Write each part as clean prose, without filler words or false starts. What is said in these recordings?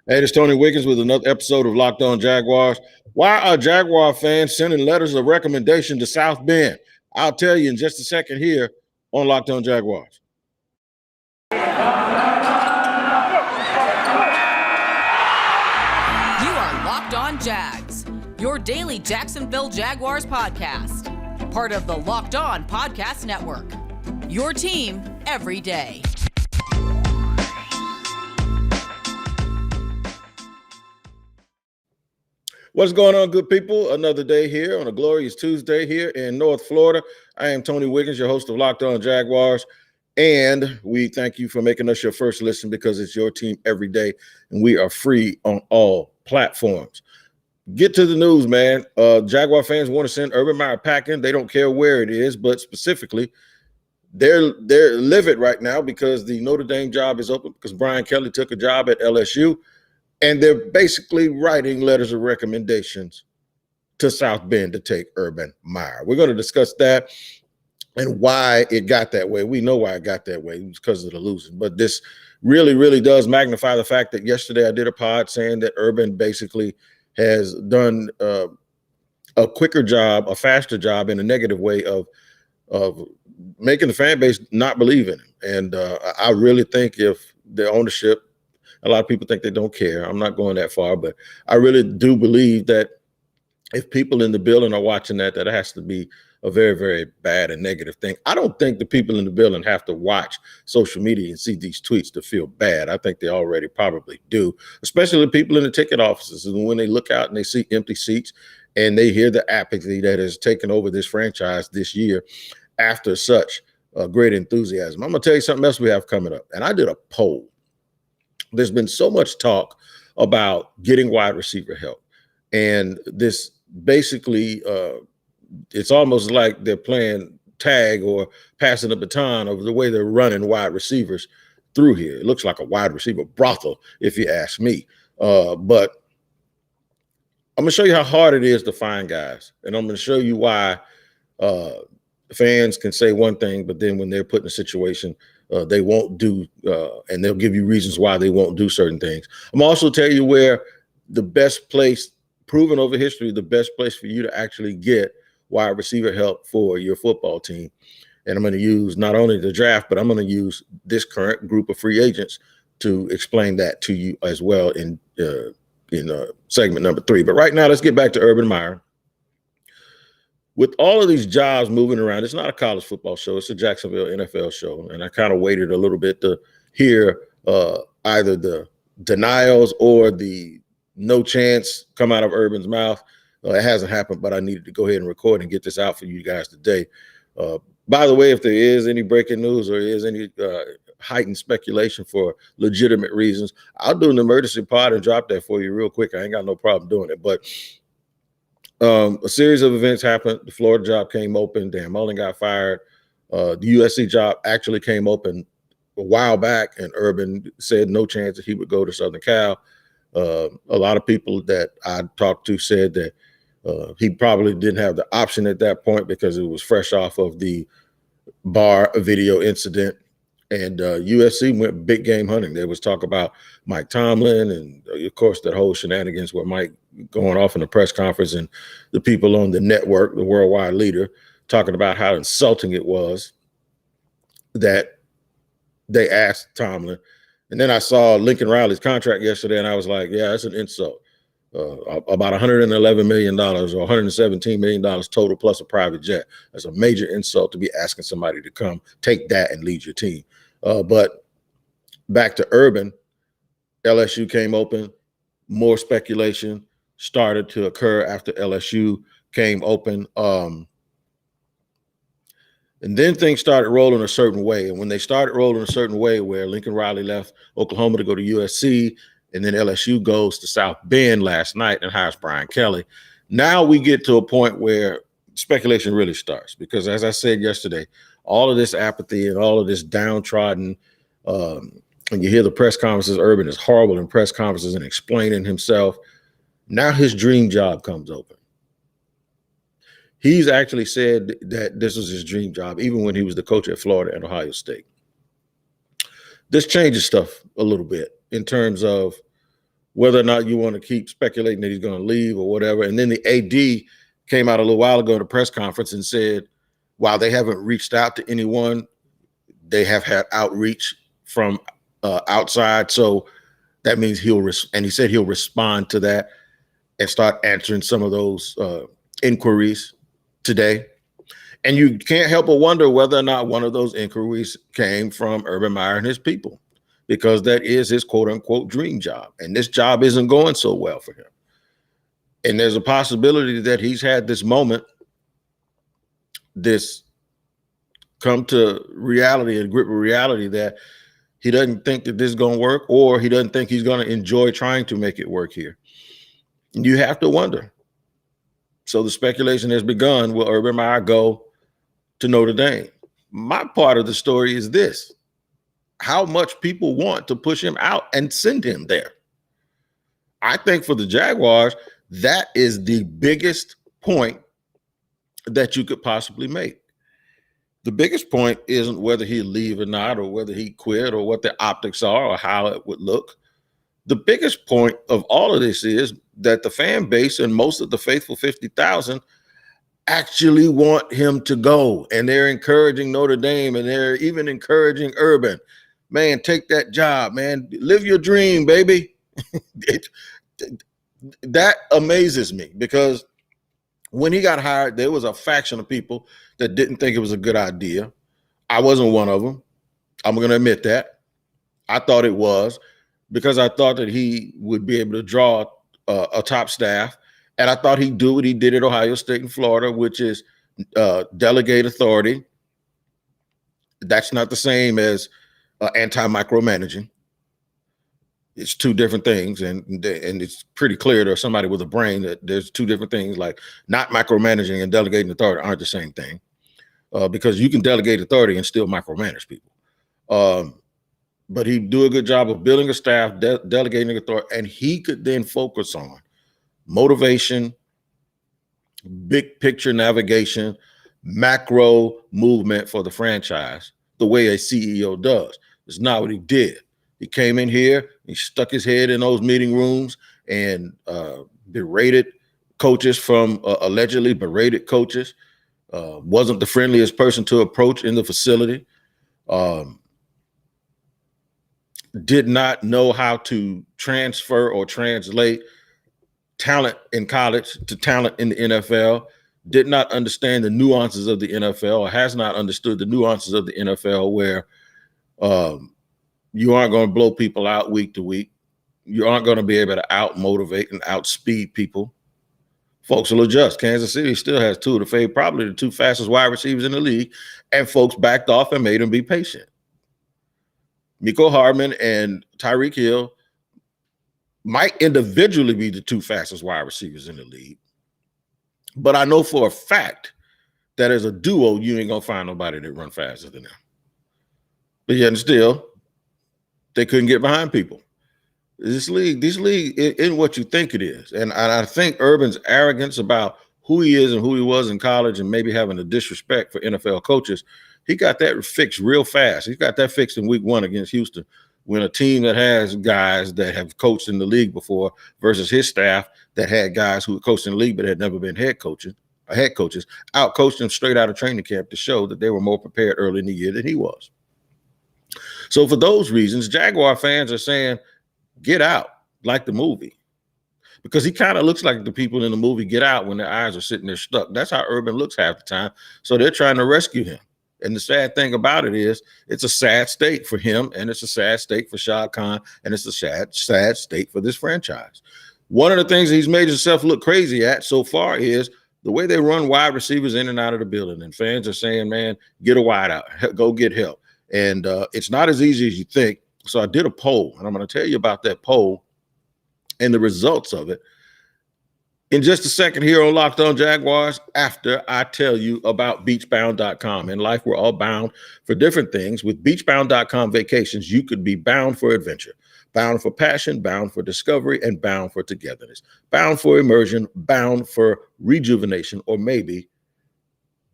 Hey, it's Tony Wiggins with another episode of Locked On Jaguars. Why are Jaguar fans sending letters of recommendation to South Bend? I'll tell you in just a second here on Locked On Jaguars. You are Locked On Jags, your daily Jacksonville Jaguars podcast. Part of the Locked On Podcast Network. Your team every day. What's going on, good people? Another day here on a glorious Tuesday here in North Florida. I am Tony Wiggins, your host of Locked On Jaguars, and we thank you for making us your first listen because it's your team every day, and we are free on all platforms. Get to the news, man. Jaguar fans want to send Urban Meyer packing. They don't care where it is, but specifically, they're livid right now because the Notre Dame job is open because Brian Kelly took a job at LSU. And they're basically writing letters of recommendations to South Bend to take Urban Meyer. We're going to discuss that and why it got that way. We know why it got that way. It was because of the losing. But this really does magnify the fact that yesterday I did a pod saying that Urban basically has done a quicker job, a faster job in a negative way of making the fan base not believe in him. And I really think if the ownership, a lot of people think they don't care. I'm not going that far, but I really do believe that if people in the building are watching that has to be a very bad and negative thing. I don't think the people in the building have to watch social media and see these tweets to feel bad. I think they already probably do, especially the people in the ticket offices. And when they look out and they see empty seats and they hear the apathy that has taken over this franchise this year after such great enthusiasm. I'm going to tell you something else we have coming up. And I did a poll. There's been so much talk about getting wide receiver help. And this basically, it's almost like they're playing tag or passing the baton of the way they're running wide receivers through here. It looks like a wide receiver brothel, if you ask me. But I'm going to show you how hard it is to find guys. And I'm going to show you why fans can say one thing, but then when they're put in a situation, they won't do, and they'll give you reasons why they won't do certain things. I'm also tell you where the best place, proven over history, the best place for you to actually get wide receiver help for your football team. And I'm going to use not only the draft, but I'm going to use this current group of free agents to explain that to you as well in segment number 3. But right now, let's get back to Urban Meyer. With all of these jobs moving around, it's not a college football show. It's a Jacksonville NFL show. And I kind of waited a little bit to hear either the denials or the no chance come out of Urban's mouth. It hasn't happened, but I needed to go ahead and record and get this out for you guys today. By the way, if there is any breaking news or is any heightened speculation for legitimate reasons, I'll do an emergency pod and drop that for you real quick. I ain't got no problem doing it. But a series of events happened. The Florida job came open. Dan Mullen got fired. The USC job actually came open a while back, and Urban said no chance that he would go to Southern Cal. A lot of people that I talked to said that he probably didn't have the option at that point because it was fresh off of the bar video incident. And USC went big game hunting. There was talk about Mike Tomlin and, of course, that whole shenanigans with Mike going off in the press conference and the people on the network, the worldwide leader, talking about how insulting it was that they asked Tomlin. And then I saw Lincoln Riley's contract yesterday, and I was like, yeah, that's an insult. About $111 million or $117 million total plus a private jet. That's a major insult to be asking somebody to come take that and lead your team. But back to Urban, LSU came open. More speculation started to occur after LSU came open. And then things started rolling a certain way. And when they started rolling a certain way where Lincoln Riley left Oklahoma to go to USC, and then LSU goes to South Bend last night and hires Brian Kelly. Now we get to a point where speculation really starts because, as I said yesterday, all of this apathy and all of this downtrodden, and you hear the press conferences, Urban is horrible in press conferences and explaining himself. Now his dream job comes open. He's actually said that this was his dream job, even when he was the coach at Florida and Ohio State. This changes stuff a little bit in terms of whether or not you want to keep speculating that he's going to leave or whatever. And then the AD came out a little while ago at a press conference and said, while they haven't reached out to anyone, they have had outreach from outside. So that means and he said he'll respond to that and start answering some of those inquiries today. And you can't help but wonder whether or not one of those inquiries came from Urban Meyer and his people, because that is his quote unquote dream job. And this job isn't going so well for him. And there's a possibility that he's had this moment, this come to reality, a grip of reality, that he doesn't think that this is going to work, or he doesn't think he's going to enjoy trying to make it work here. And you have to wonder. So the speculation has begun, will Urban Meyer go to Notre Dame? My part of the story is this: how much people want to push him out and send him there. I think for the Jaguars, that is the biggest point that you could possibly make. The biggest point isn't whether he'll leave or not, or whether he quit, or what the optics are, or how it would look. The biggest point of all of this is that the fan base and most of the faithful 50,000 actually want him to go. And they're encouraging Notre Dame, and they're even encouraging Urban. Man, take that job, man. Live your dream, baby. That amazes me, because when he got hired, there was a faction of people that didn't think it was a good idea. I wasn't one of them. I'm going to admit that. I thought it was, because I thought that he would be able to draw a top staff. And I thought he'd do what he did at Ohio State and Florida, which is delegate authority. That's not the same as anti-micromanaging. It's two different things, and it's pretty clear to somebody with a brain that there's two different things. Like, not micromanaging and delegating authority aren't the same thing, because you can delegate authority and still micromanage people. But he'd do a good job of building a staff, delegating authority, and he could then focus on motivation, big picture navigation, macro movement for the franchise, the way a CEO does. It's not what he did. He came in here, he stuck his head in those meeting rooms and berated coaches allegedly berated coaches, wasn't the friendliest person to approach in the facility, did not know how to transfer or translate talent in college to talent in the NFL, did not understand the nuances of the NFL, or has not understood the nuances of the NFL, where you aren't going to blow people out week to week. You aren't going to be able to out-motivate and outspeed people. Folks will adjust. Kansas City still has probably the two fastest wide receivers in the league, and folks backed off and made them be patient. Mecole Hardman and Tyreek Hill might individually be the two fastest wide receivers in the league, but I know for a fact that as a duo, you ain't going to find nobody that run faster than them. But yet and still, they couldn't get behind people. This league isn't what you think it is. And I think Urban's arrogance about who he is and who he was in college, and maybe having a disrespect for NFL coaches, he got that fixed real fast. He got that fixed in week 1 against Houston, when a team that has guys that have coached in the league before versus his staff that had guys who had coached in the league but had never been head coaches, out-coached them straight out of training camp to show that they were more prepared early in the year than he was. So for those reasons, Jaguar fans are saying, get out, like the movie. Because he kind of looks like the people in the movie Get Out when their eyes are sitting there stuck. That's how Urban looks half the time. So they're trying to rescue him. And the sad thing about it is, it's a sad state for him, and it's a sad state for Shad Khan, and it's a sad state for this franchise. One of the things he's made himself look crazy at so far is the way they run wide receivers in and out of the building. And fans are saying, man, get a wide out, go get help. And it's not as easy as you think. So I did a poll, and I'm going to tell you about that poll and the results of it in just a second here on Locked On Jaguars, after I tell you about beachbound.com. In life, we're all bound for different things. With beachbound.com vacations, you could be bound for adventure, bound for passion, bound for discovery, and bound for togetherness, bound for immersion, bound for rejuvenation, or maybe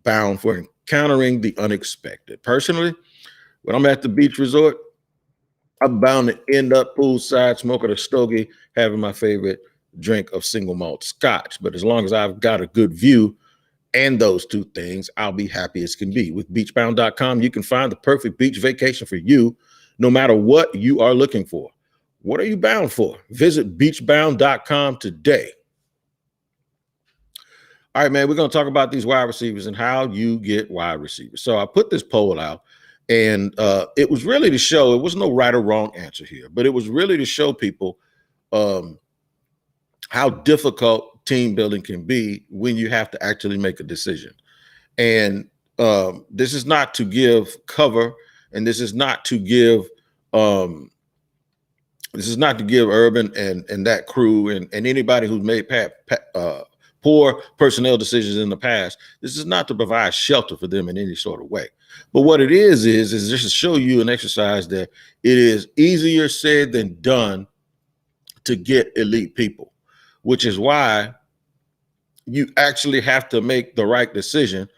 bound for encountering the unexpected. Personally, when I'm at the beach resort, I'm bound to end up poolside smoking a stogie, having my favorite drink of single malt scotch. But as long as I've got a good view and those two things, I'll be happy as can be. With beachbound.com, you can find the perfect beach vacation for you, no matter what you are looking for. What are you bound for? Visit beachbound.com today. All right, man, we're going to talk about these wide receivers and how you get wide receivers. So I put this poll out, and it was really to show, it was no right or wrong answer here, but it was really to show people how difficult team building can be when you have to actually make a decision. And this is not to give cover, and this is not to give Urban and that crew and anybody who's made poor personnel decisions in the past. This is not to provide shelter for them in any sort of way. But what it is just to show you an exercise that it is easier said than done to get elite people, which is why you actually have to make the right decision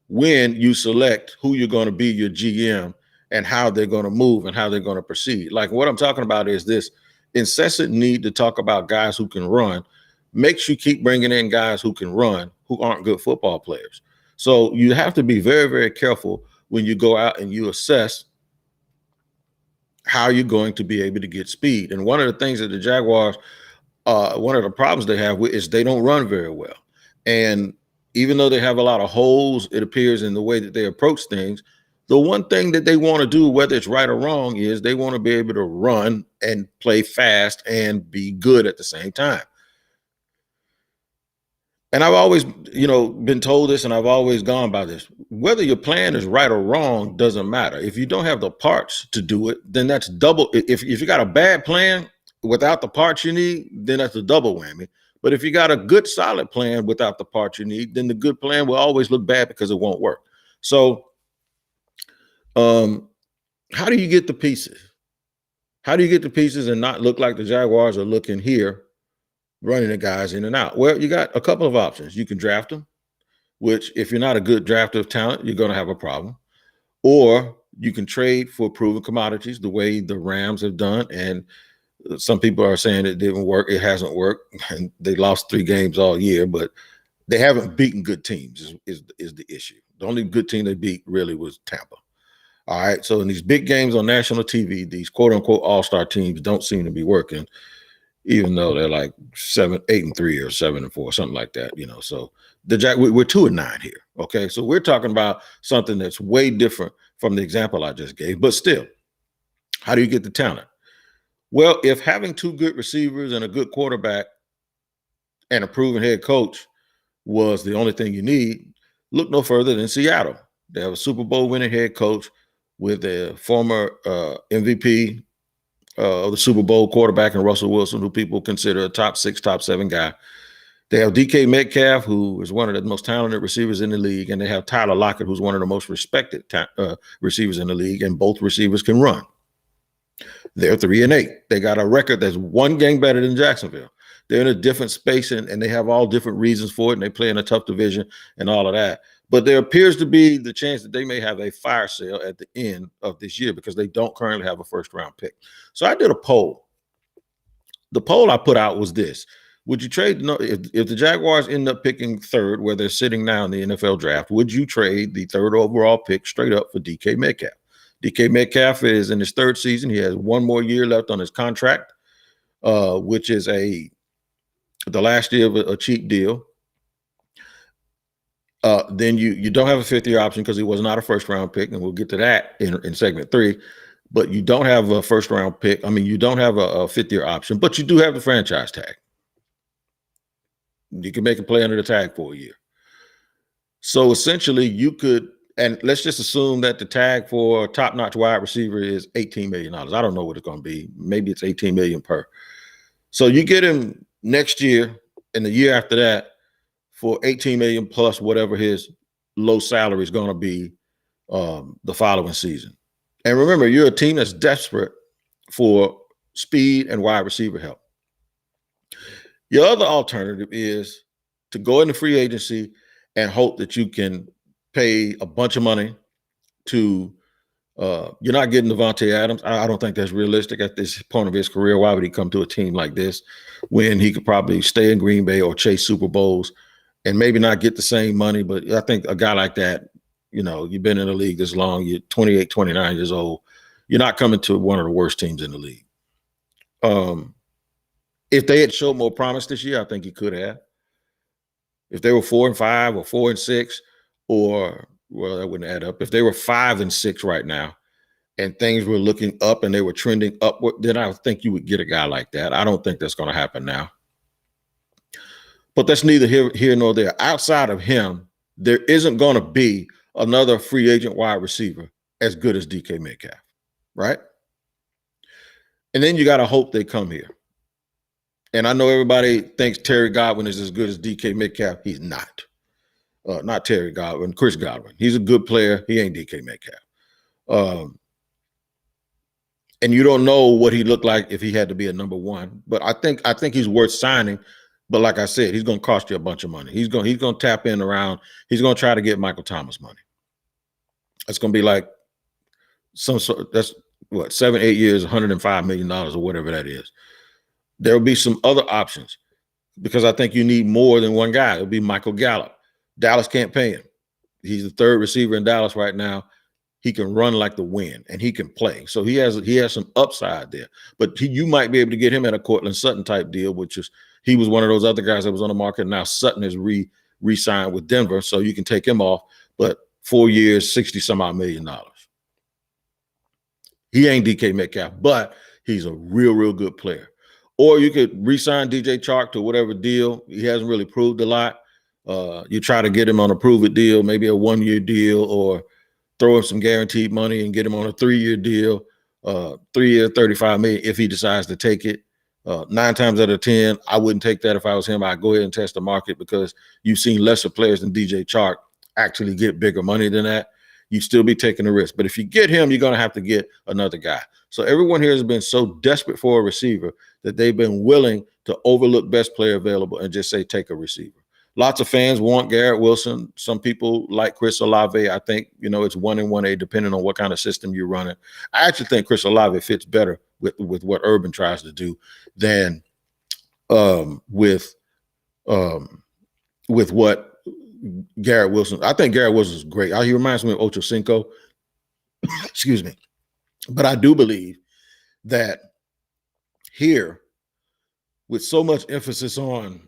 when you select who you're going to be your GM and how they're going to move and how they're going to proceed. Like what I'm talking about is this incessant need to talk about guys who can run makes you keep bringing in guys who can run who aren't good football players. So you have to be very, very careful when you go out and you assess how you're going to be able to get speed. And one of the things that the Jaguars, one of the problems they have is they don't run very well. And even though they have a lot of holes, it appears, in the way that they approach things, the one thing that they want to do, whether it's right or wrong, is they want to be able to run and play fast and be good at the same time. And I've always, been told this, and I've always gone by this. Whether your plan is right or wrong doesn't matter. If you don't have the parts to do it, then that's double. If you got a bad plan without the parts you need, then that's a double whammy. But if you got a good, solid plan without the parts you need, then the good plan will always look bad because it won't work. So, how do you get the pieces? How do you get the pieces and not look like the Jaguars are looking here, running the guys in and out? Well, you got a couple of options. You can draft them, which if you're not a good drafter of talent, you're going to have a problem. Or you can trade for proven commodities the way the Rams have done. And some people are saying it didn't work. It hasn't worked. And they lost 3 games all year, but they haven't beaten good teams is the issue. The only good team they beat really was Tampa. All right. So in these big games on national TV, these quote unquote all-star teams don't seem to be working, even though they're like 8-3 or 7-4, something like that, So we're 2-9 here. Okay. So we're talking about something that's way different from the example I just gave, but still, how do you get the talent? Well, if having 2 good receivers and a good quarterback and a proven head coach was the only thing you need, look no further than Seattle. They have a Super Bowl winning head coach with a former MVP of the Super Bowl quarterback in Russell Wilson, who people consider a top 6, top 7 guy. They have DK Metcalf, who is one of the most talented receivers in the league, and they have Tyler Lockett, who's one of the most respected receivers in the league, and both receivers can run. They're 3-8. They got a record that's 1 game better than Jacksonville. They're in a different space, and they have all different reasons for it, and they play in a tough division and all of that. But there appears to be the chance that they may have a fire sale at the end of this year because they don't currently have a first-round pick. So I did a poll. The poll I put out was this. Would you trade, if the Jaguars end up picking 3rd, where they're sitting now in the NFL draft, would you trade the 3rd overall pick straight up for DK Metcalf? DK Metcalf is in his 3rd season. He has 1 more year left on his contract, which is the last year of a cheap deal. Then you don't have a 5th-year option because he was not a first-round pick, and we'll get to that in segment 3. But you don't have a first-round pick. I mean, you don't have a 5th-year option, but you do have the franchise tag. You can make a play under the tag for a year. So essentially, you could, and let's just assume that the tag for a top-notch wide receiver is $18 million. I don't know what it's going to be. Maybe it's $18 million per. So you get him next year and the year after that for $18 million plus whatever his low salary is going to be the following season. And remember, you're a team that's desperate for speed and wide receiver help. Your other alternative is to go into free agency and hope that you can pay a bunch of money to You're not getting Devonte Adams. I don't think that's realistic at this point of his career. Why would he come to a team like this when he could probably stay in Green Bay or chase Super Bowls and maybe not get the same money? But I think a guy like that, you've been in the league this long, you're 28, 29 years old, you're not coming to one of the worst teams in the league. If they had showed more promise this year, I think he could have. If they were 4-5 or 4-6, or that wouldn't add up. If they were 5-6 right now and things were looking up and they were trending upward, then I think you would get a guy like that. I don't think that's going to happen now. But that's neither here nor there. Outside of him, there isn't going to be another free agent wide receiver as good as DK Metcalf, right? And then you got to hope they come here. And I know everybody thinks Terry Godwin is as good as DK Metcalf. He's not. Not Terry Godwin, Chris Godwin. He's a good player. He ain't DK Metcalf. And you don't know what he looked like if he had to be a number one. But I think he's worth signing. But like I said, he's going to cost you a bunch of money. He's going to tap in around. He's going to try to get Michael Thomas money. That's going to be like that's what, 7-8 years, $105 million or whatever that is. There will be some other options because I think you need more than one guy. It'll be Michael Gallo. Dallas can't pay him. He's the third receiver in Dallas right now. He can run like the wind and he can play. So he has some upside there. But you might be able to get him at a Cortland Sutton type deal, which is he was one of those other guys that was on the market. Now Sutton is re-signed with Denver, so you can take him off. But 4 years, $60-some-odd million. He ain't DK Metcalf, but he's a real good player. Or you could re-sign DJ Chark to whatever deal. He hasn't really proved a lot. You try to get him on a prove-it deal, maybe a 1-year deal, or throw him some guaranteed money and get him on a 3-year deal, 3-year, $35 million if he decides to take it. 9 times out of 10, I wouldn't take that if I was him. I'd go ahead and test the market because you've seen lesser players than DJ Chark actually get bigger money than that. You'd still be taking a risk. But if you get him, you're going to have to get another guy. So everyone here has been so desperate for a receiver that they've been willing to overlook best player available and just say, take a receiver. Lots of fans want Garrett Wilson. Some people like Chris Olave. I think, it's 1 and 1A depending on what kind of system you're running. I actually think Chris Olave fits better with what Urban tries to do than with what Garrett Wilson. I think Garrett Wilson is great. He reminds me of Ocho Cinco. Excuse me. But I do believe that here, with so much emphasis on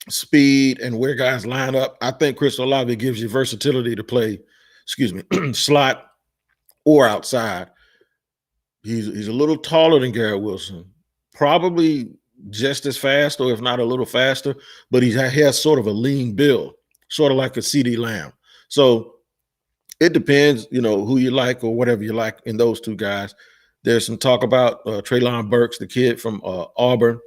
speed and where guys line up, I think Chris Olave gives you versatility to play, slot or outside. He's a little taller than Garrett Wilson, probably just as fast, or if not a little faster, but he has sort of a lean build, sort of like a CD Lamb. So it depends, who you like or whatever you like in those two guys. There's some talk about Treylon Burks, the kid from Auburn.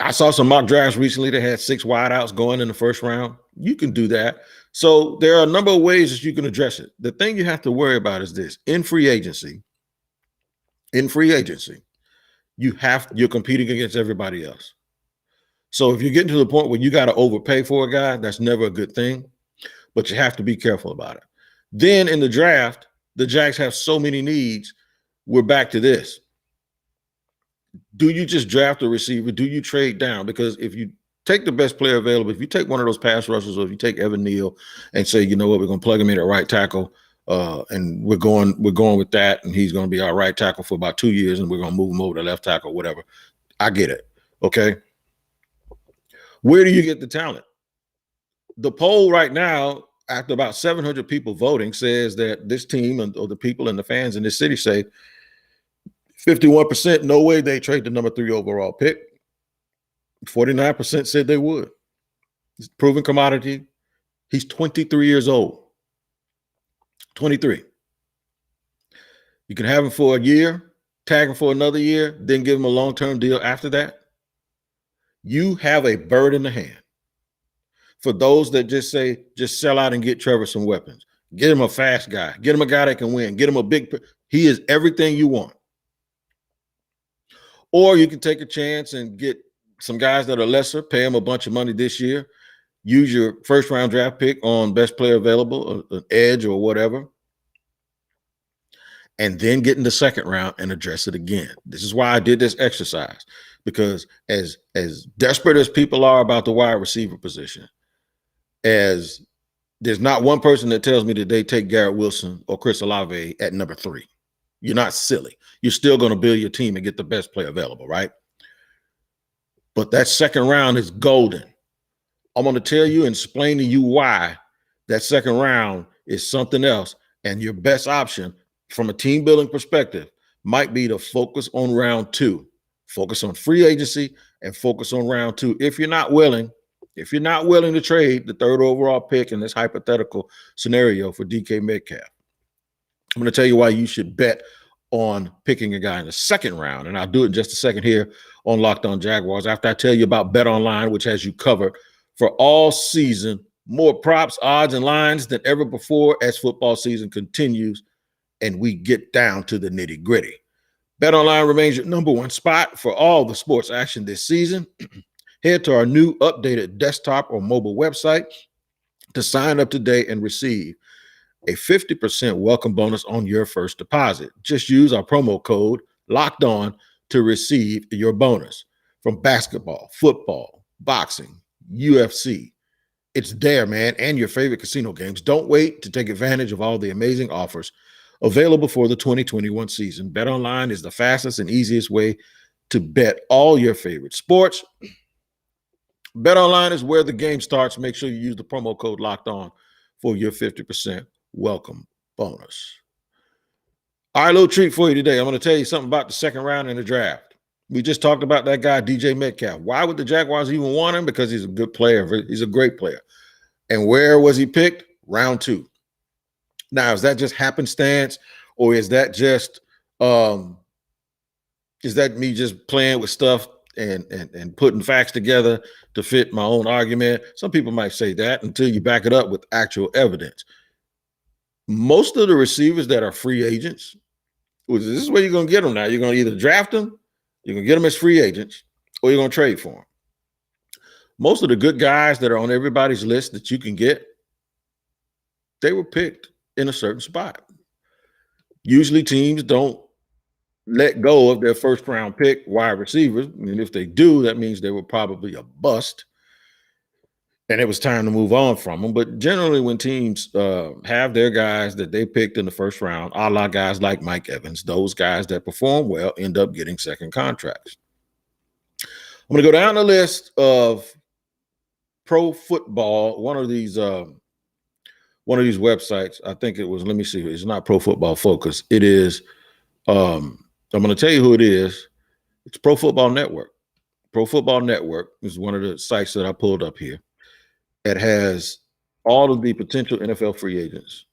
I saw some mock drafts recently that had 6 wideouts going in the first round. You can do that. So there are a number of ways that you can address it. The thing you have to worry about is this: in free agency, you're competing against everybody else. So if you're getting to the point where you got to overpay for a guy, that's never a good thing, but you have to be careful about it. Then in the draft, the Jags have so many needs. We're back to this. Do you just draft a receiver? Do you trade down? Because if you take the best player available, if you take one of those pass rushers, or if you take Evan Neal and say, you know what, we're going to plug him in at right tackle, and we're going with that, and he's going to be our right tackle for about 2 years, and we're going to move him over to left tackle, whatever. I get it. Okay. Where do you get the talent? The poll right now, after about 700 people voting, says that this team or the people and the fans in this city say 51% no way they trade the number 3 overall pick. 49% said they would. He's a proven commodity. He's 23 years old. 23. You can have him for a year, tag him for another year, then give him a long-term deal after that. You have a bird in the hand. For those that just say, just sell out and get Trevor some weapons. Get him a fast guy. Get him a guy that can win. Get him a big – he is everything you want. Or you can take a chance and get some guys that are lesser, pay them a bunch of money this year, use your first-round draft pick on best player available, an edge or whatever, and then get in the second round and address it again. This is why I did this exercise, because as desperate as people are about the wide receiver position, as there's not one person that tells me that they take Garrett Wilson or Chris Olave at number 3. You're not silly. You're still going to build your team and get the best player available, right? But that second round is golden. I'm going to tell you and explain to you why that second round is something else. And your best option from a team building perspective might be to focus on round 2. Focus on free agency and focus on round 2. If you're not willing to trade the 3rd overall pick in this hypothetical scenario for DK Metcalf, I'm going to tell you why you should bet on picking a guy in the second round. And I'll do it in just a second here on Locked On Jaguars after I tell you about Bet Online, which has you covered for all season. More props, odds, and lines than ever before as football season continues and we get down to the nitty gritty. Bet Online remains your number one spot for all the sports action this season. Head to our new updated desktop or mobile website to sign up today and receive a 50% welcome bonus on your first deposit. Just use our promo code Locked On to receive your bonus. From basketball, football, boxing, UFC, it's there, man, and your favorite casino games. Don't wait to take advantage of all the amazing offers available for the 2021 season. BetOnline is the fastest and easiest way to bet all your favorite sports. BetOnline is where the game starts. Make sure you use the promo code Locked On for your 50% welcome bonus. All right, little treat for you today. I'm going to tell you something about the second round in the draft. We just talked about that guy, DJ Metcalf. Why would the Jaguars even want him? Because he's a good player. He's a great player. And where was he picked? Round 2. Now, is that just happenstance, or is that just me just playing with stuff and putting facts together to fit my own argument? Some people might say that until you back it up with actual evidence. Most of the receivers that are free agents, this is where you're going to get them now. You're going to either draft them, you're going to get them as free agents, or you're going to trade for them. Most of the good guys that are on everybody's list that you can get, they were picked in a certain spot. Usually teams don't let go of their first round pick wide receivers. I mean, if they do, that means they were probably a bust and it was time to move on from them. But generally when teams have their guys that they picked in the first round, a la guys like Mike Evans, those guys that perform well end up getting second contracts. I'm going to go down the list of Pro Football, one of these websites. I think it was, let me see, it's not Pro Football Focus. It is, I'm going to tell you who it is. It's Pro Football Network. Pro Football Network is one of the sites that I pulled up here. It has all of the potential NFL free agents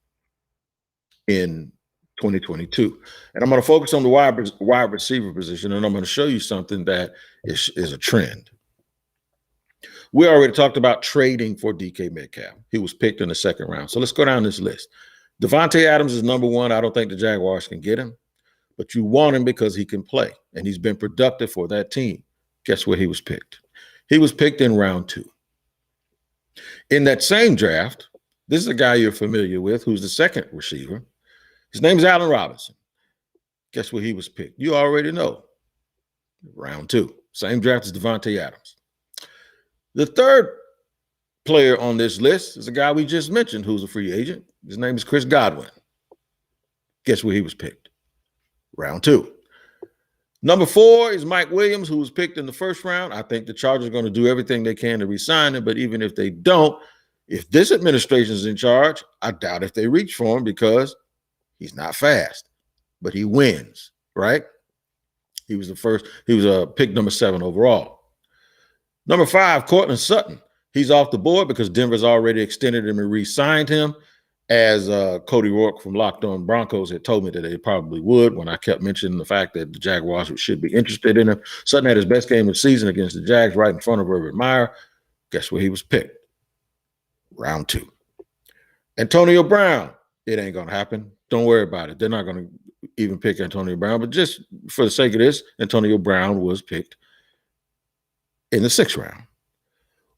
in 2022. And I'm going to focus on the wide receiver position, and I'm going to show you something that is a trend. We already talked about trading for DK Metcalf. He was picked in the second round. So let's go down this list. Devonte Adams is number 1. I don't think the Jaguars can get him, but you want him because he can play, and he's been productive for that team. Guess where he was picked? He was picked in round 2. In that same draft, this is a guy you're familiar with who's the second receiver. His name is Allen Robinson. Guess where he was picked? You already know. Round 2. Same draft as Devonte Adams. The third player on this list is a guy we just mentioned who's a free agent. His name is Chris Godwin. Guess where he was picked? Round 2. Number 4 is Mike Williams, who was picked in the first round. I think the Chargers are going to do everything they can to re-sign him, but even if they don't, if this administration is in charge, I doubt if they reach for him because he's not fast, but he wins, right? He was pick number 7 overall. Number 5, Cortland Sutton. He's off the board because Denver's already extended him and re-signed him, as Cody Rourke from Locked On Broncos had told me that they probably would when I kept mentioning the fact that the Jaguars should be interested in him. Sutton had his best game of the season against the Jags right in front of Urban Meyer. Guess where he was picked? Round 2. Antonio Brown. It ain't going to happen. Don't worry about it. They're not going to even pick Antonio Brown, but just for the sake of this, Antonio Brown was picked in the 6th round.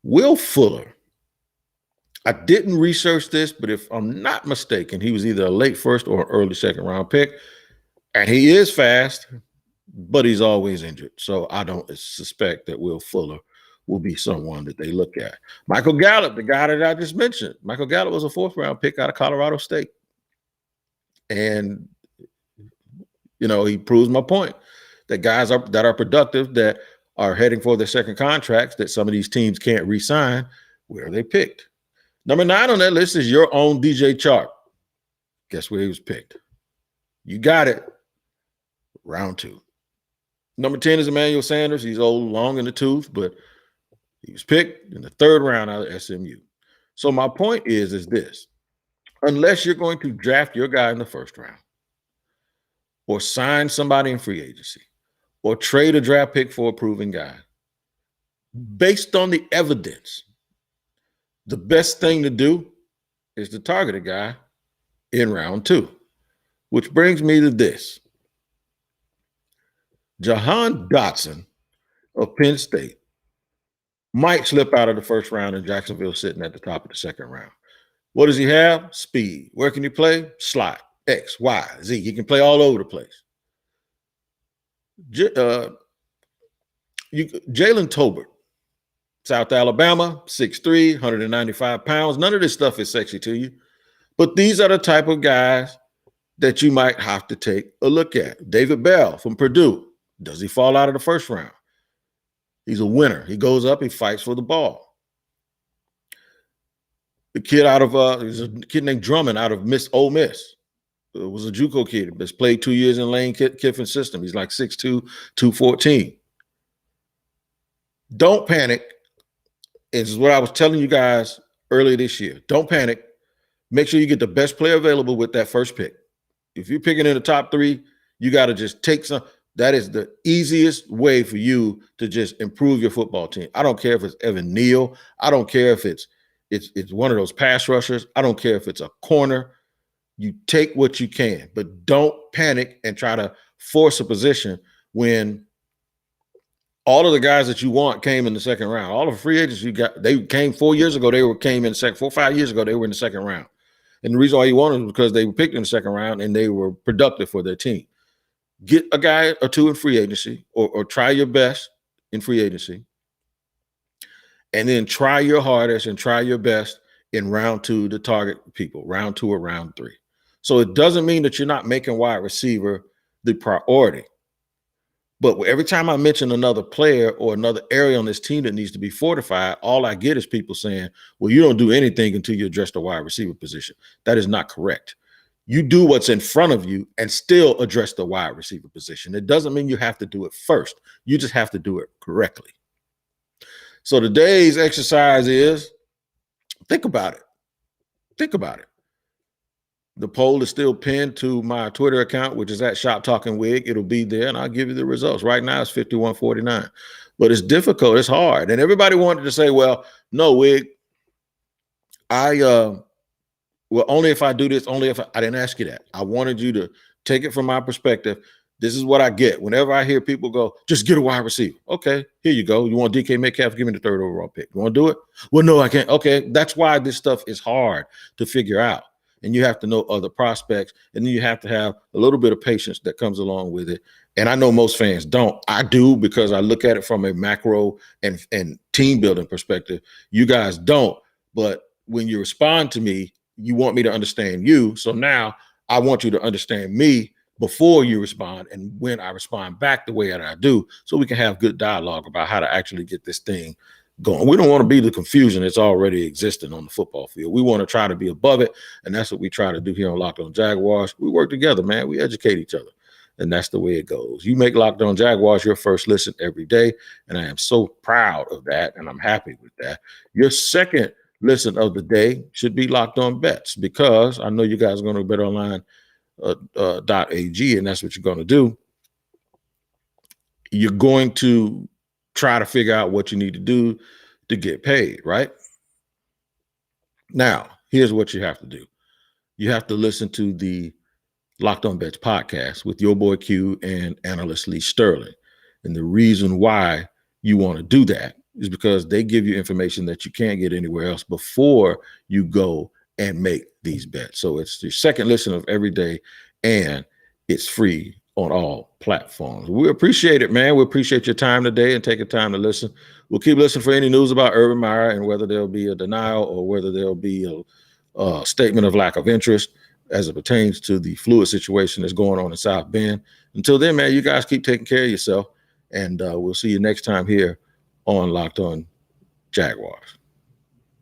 Will Fuller. I didn't research this, but if I'm not mistaken, he was either a late first or early second round pick. And he is fast, but he's always injured. So I don't suspect that Will Fuller will be someone that they look at. Michael Gallup, the guy that I just mentioned. Michael Gallup was a 4th-round pick out of Colorado State. And, he proves my point that guys that are productive, that are heading for their second contracts, that some of these teams can't re-sign, where are they picked? Number 9 on that list is your own DJ Chark. Guess where he was picked? You got it. Round 2. Number 10 is Emmanuel Sanders. He's old, long in the tooth, but he was picked in the 3rd round out of SMU. So my point is this. Unless you're going to draft your guy in the 1st round, or sign somebody in free agency, or trade a draft pick for a proven guy, based on the evidence, the best thing to do is to target a guy in round 2, which brings me to this. Jahan Dotson of Penn State might slip out of the 1st round, and Jacksonville sitting at the top of the 2nd round. What does he have? Speed. Where can he play? Slot. X, Y, Z. He can play all over the place. Jalen Tolbert, South Alabama, 6'3", 195 pounds. None of this stuff is sexy to you, but these are the type of guys that you might have to take a look at. David Bell from Purdue. Does he fall out of the 1st round? He's a winner. He goes up, he fights for the ball. The kid there's a kid named Drummond out of Ole Miss. It was a JUCO kid that's played 2 years in Lane Kiffin's system. He's like 6'2", 214. Don't panic. This is what I was telling you guys earlier this year. Don't panic. Make sure you get the best player available with that 1st pick. If you're picking in the top 3, you got to just take some. That is the easiest way for you to just improve your football team. I don't care if it's Evan Neal. I don't care if it's one of those pass rushers. I don't care if it's a corner. You take what you can, but don't panic and try to force a position when all of the guys that you want came in the 2nd round. All of the free agents you got, they came 4 years ago. Came in 4 or 5 years ago. They were in the 2nd round. And the reason why you wanted them was because they were picked in the 2nd round and they were productive for their team. Get a guy or 2 in free agency, or try your best in free agency, and then try your hardest and try your best in round 2 to target people, round 2 or round 3. So it doesn't mean that you're not making wide receiver the priority. But every time I mention another player or another area on this team that needs to be fortified, all I get is people saying, well, you don't do anything until you address the wide receiver position. That is not correct. You do what's in front of you and still address the wide receiver position. It doesn't mean you have to do it first. You just have to do it correctly. So today's exercise is, think about it. Think about it. The poll is still pinned to my Twitter account, which is at Shop Talking Wig. It'll be there, and I'll give you the results. Right now, it's 51-49. But it's difficult. It's hard. And everybody wanted to say, well, no, Wig, well, only if I do this, only if I didn't ask you that. I wanted you to take it from my perspective. This is what I get. Whenever I hear people go, just get a wide receiver. Okay, here you go. You want DK Metcalf? Give me the 3rd overall pick. You want to do it? Well, no, I can't. Okay, that's why this stuff is hard to figure out. And you have to know other prospects. And then you have to have a little bit of patience that comes along with it. And I know most fans don't. I do, because I look at it from a macro and team building perspective. You guys don't. But when you respond to me, you want me to understand you. So now I want you to understand me before you respond, and when I respond back the way that I do, so we can have good dialogue about how to actually get this thing going. We don't want to be the confusion that's already existing on the football field. We want to try to be above it, and that's what we try to do here on Locked On Jaguars. We work together, man. We educate each other, and that's the way it goes. You make Locked On Jaguars your first listen every day, and I am so proud of that, and I'm happy with that. Your second listen of the day should be Locked On Bets, because I know you guys are going to BetOnline.ag, and that's what you're going to do. You're going to try to figure out what you need to do to get paid, right? Now, here's what you have to do. You have to listen to the Locked On Bets podcast with your boy Q and analyst Lee Sterling. And the reason why you want to do that is because they give you information that you can't get anywhere else before you go and make these bets. So it's your second listen of every day, and It's free on all platforms. We appreciate it, man. We appreciate your time today and taking time to listen. We'll keep listening for any news about Urban Meyer and whether there'll be a denial or whether there'll be a statement of lack of interest as it pertains to the fluid situation that's going on in South Bend. Until then, man, you guys keep taking care of yourself, and we'll see you next time here on Locked On Jaguars.